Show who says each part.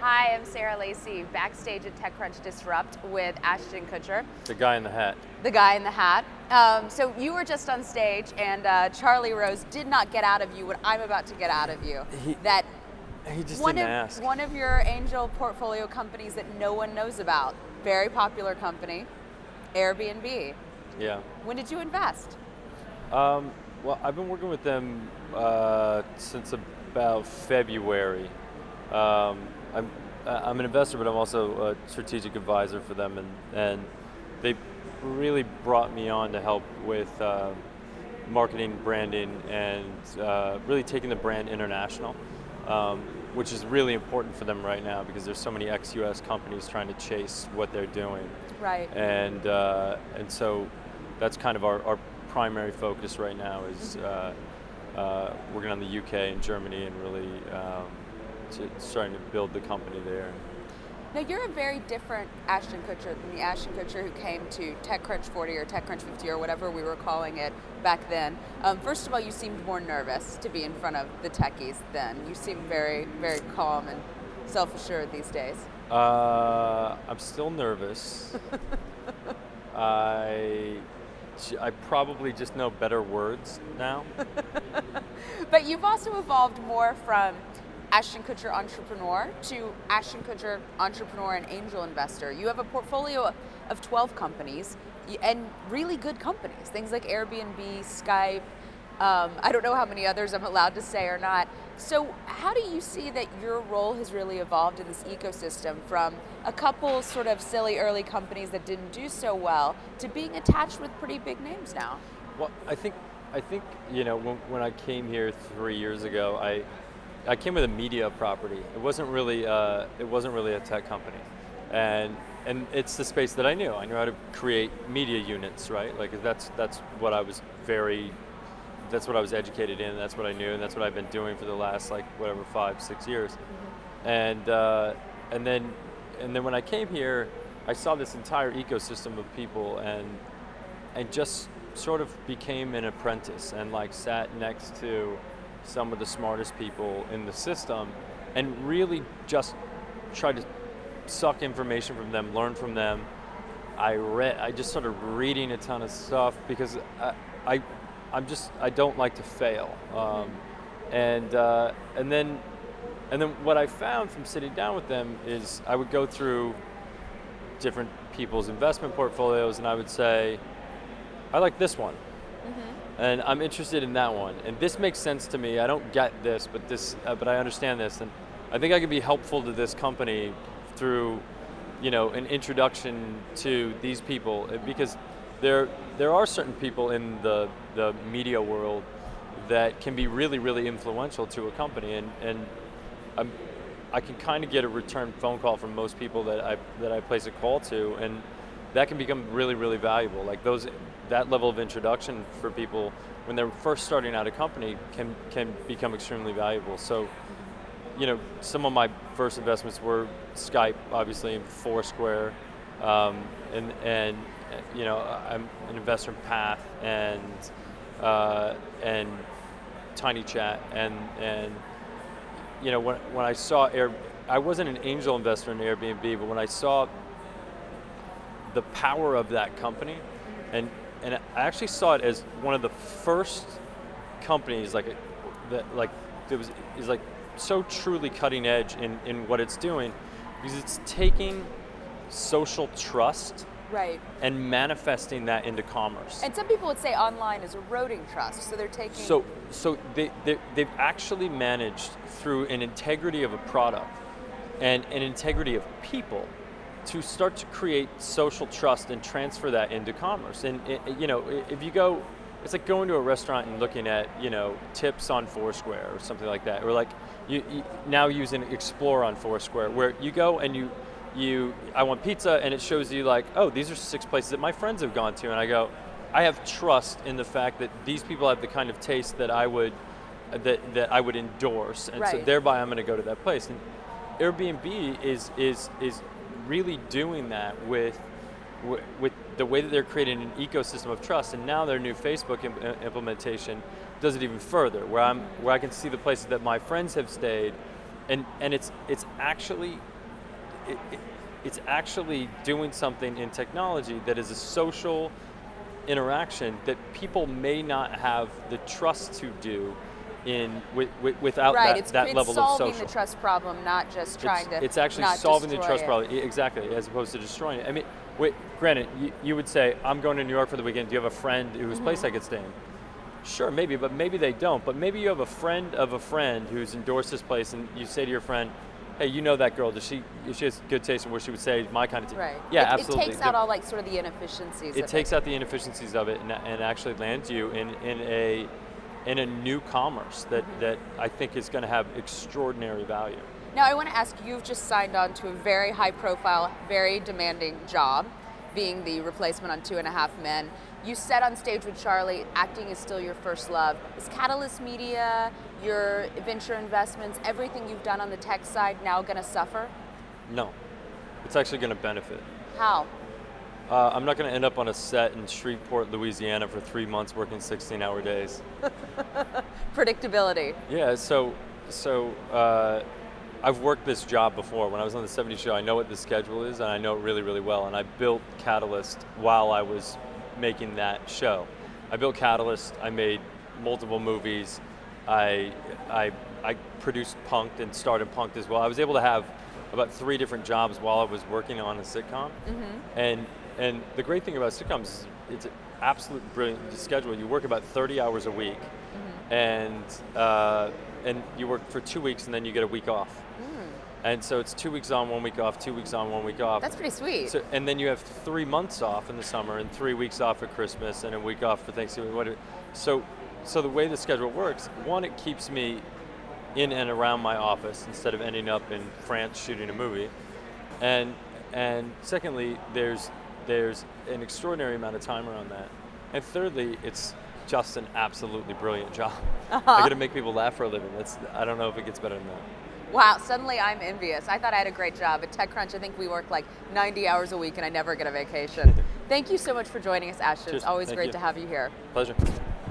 Speaker 1: Hi, I'm Sarah Lacy, backstage at TechCrunch Disrupt with Ashton Kutcher.
Speaker 2: The guy in the hat.
Speaker 1: The guy in the hat. So you were just on stage, and Charlie Rose did not get out of you what I'm about to get out of you.
Speaker 2: He just didn't ask.
Speaker 1: One of your angel portfolio companies that no one knows about, very popular company, Airbnb.
Speaker 2: Yeah.
Speaker 1: When did you invest?
Speaker 2: Well, I've been working with them since about February. I'm an investor, but I'm also a strategic advisor for them, and they really brought me on to help with marketing, branding, and really taking the brand international, which is really important for them right now because there's so many ex-US companies trying to chase what they're doing.
Speaker 1: Right.
Speaker 2: And so that's kind of our primary focus right now is working on the UK and Germany and really starting to build the company there.
Speaker 1: Now you're a very different Ashton Kutcher than the Ashton Kutcher who came to TechCrunch 40 or TechCrunch 50 or whatever we were calling it back then. First of all, you seemed more nervous to be in front of the techies then. You seem very, very calm and self-assured these days.
Speaker 2: I'm still nervous. I probably just know better words now.
Speaker 1: But you've also evolved more from Ashton Kutcher entrepreneur to Ashton Kutcher entrepreneur and angel investor. You have a portfolio of 12 companies and really good companies, things like Airbnb, Skype, I don't know how many others I'm allowed to say or not. So how do you see that your role has really evolved in this ecosystem from a couple sort of silly early companies that didn't do so well to being attached with pretty big names now?
Speaker 2: Well, I think you know when I came here 3 years ago, I came with a media property. It wasn't really a tech company, and it's the space that I knew. I knew how to create media units, right? Like that's what I was educated in. That's what I knew, and that's what I've been doing for the last 5-6 years. Mm-hmm. And then when I came here, I saw this entire ecosystem of people, and just sort of became an apprentice, and sat next to some of the smartest people in the system, and really just tried to suck information from them, learn from them. I just started reading a ton of stuff because I don't like to fail. And then what I found from sitting down with them is I would go through different people's investment portfolios and I would say, I like this one. Mm-hmm. And I'm interested in that one. And this makes sense to me. I don't get this, but I understand this. And I think I could be helpful to this company through, an introduction to these people, because there are certain people in the media world that can be really, really influential to a company, and I can kind of get a return phone call from most people that I place a call to, and that can become really, really valuable. That level of introduction for people when they're first starting out a company can become extremely valuable. So, some of my first investments were Skype, obviously, and Foursquare, and I'm an investor in Path and Tiny Chat, and when I saw I wasn't an angel investor in Airbnb, but when I saw the power of that company, and I actually saw it as one of the first companies is so truly cutting edge in what it's doing, because it's taking social trust,
Speaker 1: right,
Speaker 2: and manifesting that into commerce.
Speaker 1: And some people would say online is eroding trust, so they're taking.
Speaker 2: So they've actually managed, through an integrity of a product and an integrity of people, to start to create social trust and transfer that into commerce. And if you go, it's like going to a restaurant and looking at tips on Foursquare or something like that, or you now using Explore on Foursquare, where you go and I want pizza, and it shows you oh, these are 6 places that my friends have gone to, and I go, I have trust in the fact that these people have the kind of taste that I would endorse, and so thereby I'm going to go to that place. And Airbnb is really doing that with the way that they're creating an ecosystem of trust, and now their new Facebook implementation does it even further, where I can see the places that my friends have stayed, and it's actually it's actually doing something in technology that is a social interaction that people may not have the trust to do without that level of social.
Speaker 1: It's solving the trust problem, not just trying to.
Speaker 2: It's actually
Speaker 1: not
Speaker 2: solving the
Speaker 1: destroy
Speaker 2: trust
Speaker 1: it.
Speaker 2: problem, exactly, as opposed to destroying it. I mean, granted, you would say, I'm going to New York for the weekend. Do you have a friend whose place I could stay in? Sure, maybe, but maybe they don't. But maybe you have a friend of a friend who's endorsed this place, and you say to your friend, hey, you know that girl, she has good taste in what she would say, my kind of taste.
Speaker 1: Right.
Speaker 2: Yeah,
Speaker 1: it
Speaker 2: absolutely.
Speaker 1: It takes out all like sort of the inefficiencies.
Speaker 2: It takes out the inefficiencies of it and actually lands you in a new commerce that I think is going to have extraordinary value.
Speaker 1: Now I want to ask, you've just signed on to a very high profile, very demanding job, being the replacement on 2.5 Men. You said on stage with Charlie, acting is still your first love. Is Catalyst Media, your venture investments, everything you've done on the tech side now going to suffer?
Speaker 2: No, it's actually going to benefit.
Speaker 1: How?
Speaker 2: I'm not going to end up on a set in Shreveport, Louisiana for 3 months working 16-hour days.
Speaker 1: Predictability.
Speaker 2: Yeah, so I've worked this job before. When I was on the 70s show, I know what the schedule is, and I know it really, really well. And I built Catalyst while I was making that show. I built Catalyst, I made multiple movies, I produced Punk'd and started Punk'd as well. I was able to have about 3 different jobs while I was working on a sitcom. And the great thing about sitcoms is it's an absolute brilliant schedule. You work about 30 hours a week, and you work for 2 weeks, and then you get a week off. And so it's 2 weeks on, 1 week off, 2 weeks on, 1 week off.
Speaker 1: That's pretty sweet.
Speaker 2: So, and then you have 3 months off in the summer, and 3 weeks off for Christmas, and a week off for Thanksgiving. So the way the schedule works, one, it keeps me in and around my office instead of ending up in France shooting a movie. And secondly, there's an extraordinary amount of time around that. And thirdly, it's just an absolutely brilliant job. I get to make people laugh for a living. I don't know if it gets better than that.
Speaker 1: Wow, suddenly I'm envious. I thought I had a great job. At TechCrunch, I think we work like 90 hours a week and I never get a vacation. Thank you so much for joining us, Ashton.
Speaker 2: Cheers.
Speaker 1: It's always
Speaker 2: Thank
Speaker 1: great
Speaker 2: you.
Speaker 1: to have you here.
Speaker 2: Pleasure.